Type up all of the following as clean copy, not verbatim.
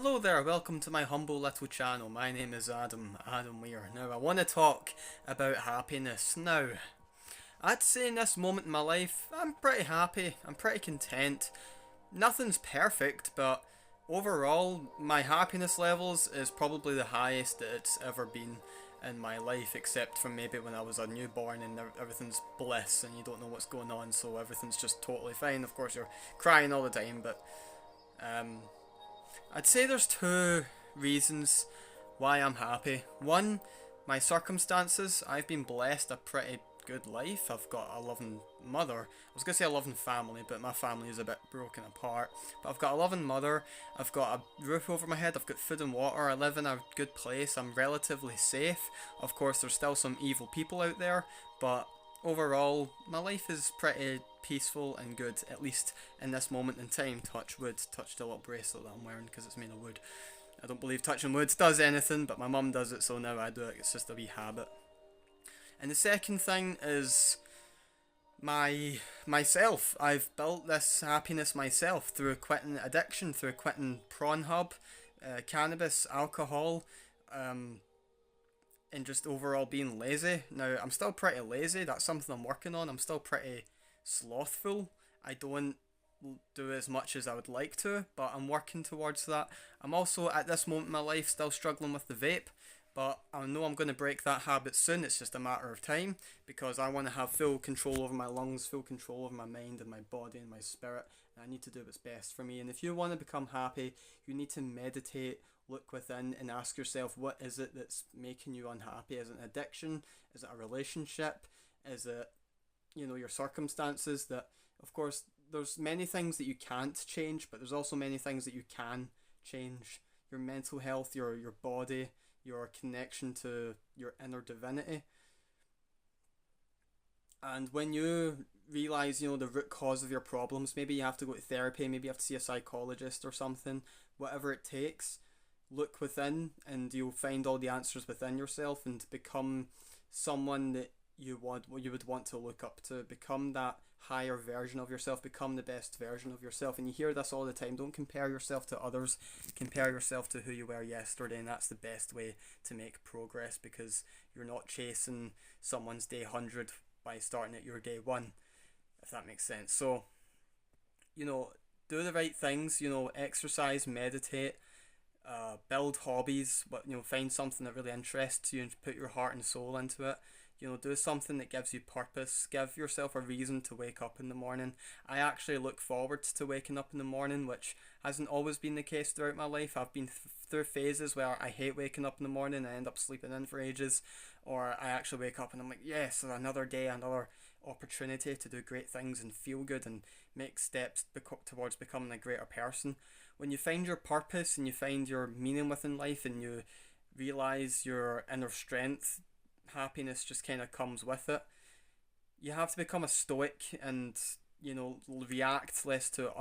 Hello there, welcome to my humble little channel. My name is Adam Weir. Now, I want to talk about happiness. Now, I'd say in this moment in my life, I'm pretty happy, I'm pretty content. Nothing's perfect, but overall, my happiness levels is probably the highest that it's ever been in my life, except from maybe when I was a newborn and everything's bliss and you don't know what's going on, so everything's just totally fine. Of course, you're crying all the time, but um, I'd say there's two reasons why I'm happy. One, my circumstances. I've been blessed a pretty good life. I've got a loving mother. I was going to say a loving family, but my family is a bit broken apart. But I've got a loving mother. I've got a roof over my head. I've got food and water. I live in a good place. I'm relatively safe. Of course, there's still some evil people out there, but overall, my life is pretty peaceful and good, at least in this moment in time. Touch wood, touch the little bracelet that I'm wearing because it's made of wood. I don't believe touching wood does anything, but my mum does it, so now I do it. It's just a wee habit. And the second thing is myself. I've built this happiness myself through quitting addiction, through quitting prawn hub, cannabis, alcohol, um, and just overall being lazy. Now, I'm still pretty lazy. That's something I'm working on. I'm still pretty slothful. I don't do as much as I would like to, but I'm working towards that. I'm also at this moment in my life still struggling with the vape, but I know I'm going to break that habit soon. It's just a matter of time because I want to have full control over my lungs, full control over my mind and my body and my spirit. And I need to do what's best for me. And if you want to become happy, you need to meditate, look within, and ask yourself, what is it that's making you unhappy? Is it an addiction? Is it a relationship? Is it, your circumstances? That, of course, there's many things that you can't change, but there's also many things that you can change. Your mental health, your body, your connection to your inner divinity. And when you realize, the root cause of your problems, maybe you have to go to therapy, maybe you have to see a psychologist or something, whatever it takes, look within and you'll find all the answers within yourself and become someone that you would want to look up to, become that higher version of yourself, become the best version of yourself. And you hear this all the time, don't compare yourself to others, compare yourself to who you were yesterday. And that's the best way to make progress, because you're not chasing someone's day 100 by starting at your day 1, if that makes sense. So, do the right things, exercise, meditate, build hobbies, but find something that really interests you and put your heart and soul into it. Do something that gives you purpose. Give yourself a reason to wake up in the morning. I actually look forward to waking up in the morning, which hasn't always been the case throughout my life. I've been through phases where I hate waking up in the morning and I end up sleeping in for ages, or I actually wake up and I'm like, yes, another day, another opportunity to do great things and feel good and make steps towards becoming a greater person. When you find your purpose and you find your meaning within life and you realize your inner strength, happiness just kind of comes with it. You have to become a stoic and react less to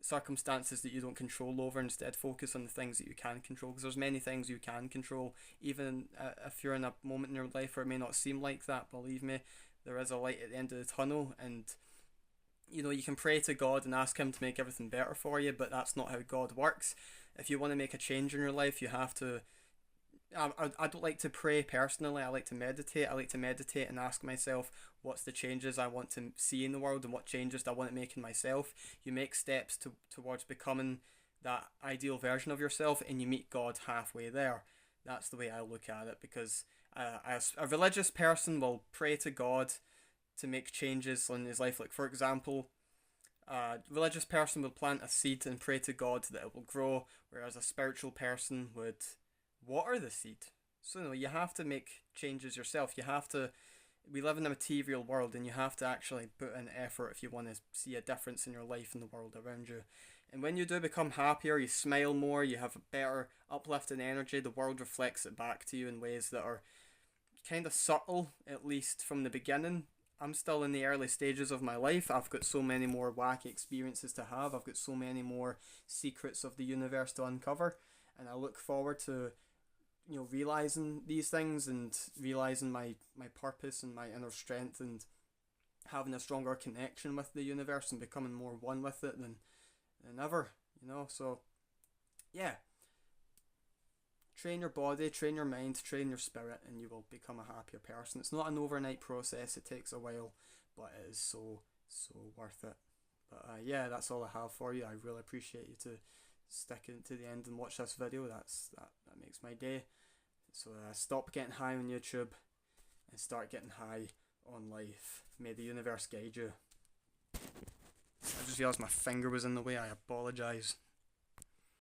circumstances that you don't control over, instead focus on the things that you can control, because there's many things you can control, even if you're in a moment in your life where it may not seem like that. Believe me, there is a light at the end of the tunnel, and you can pray to God and ask him to make everything better for you, but that's not how God works. If you want to make a change in your life, you have to I don't like to pray personally. I like to meditate. I like to meditate and ask myself, what's the changes I want to see in the world and what changes do I want to make in myself. You make steps towards becoming that ideal version of yourself, and you meet God halfway there. That's the way I look at it, because as a religious person will pray to God to make changes in his life. Like, for example, a religious person would plant a seed and pray to God that it will grow, whereas a spiritual person would water the seed. So you have to make changes yourself. We live in a material world, and you have to actually put in effort if you want to see a difference in your life and the world around you. And when you do become happier, you smile more, you have a better uplifting energy, the world reflects it back to you in ways that are kind of subtle, at least from the beginning. I'm still in the early stages of my life. I've got so many more wacky experiences to have. I've got so many more secrets of the universe to uncover. And I look forward to realizing these things and realizing my purpose and my inner strength and having a stronger connection with the universe and becoming more one with it than ever. So yeah, train your body, train your mind, train your spirit, and you will become a happier person. It's not an overnight process, it takes a while, but it is so worth it. But yeah, that's all I have for you. I really appreciate you to stick it to the end and watch this video. That makes my day. So stop getting high on YouTube and start getting high on life. May the universe guide you. I just realised my finger was in the way. I apologise.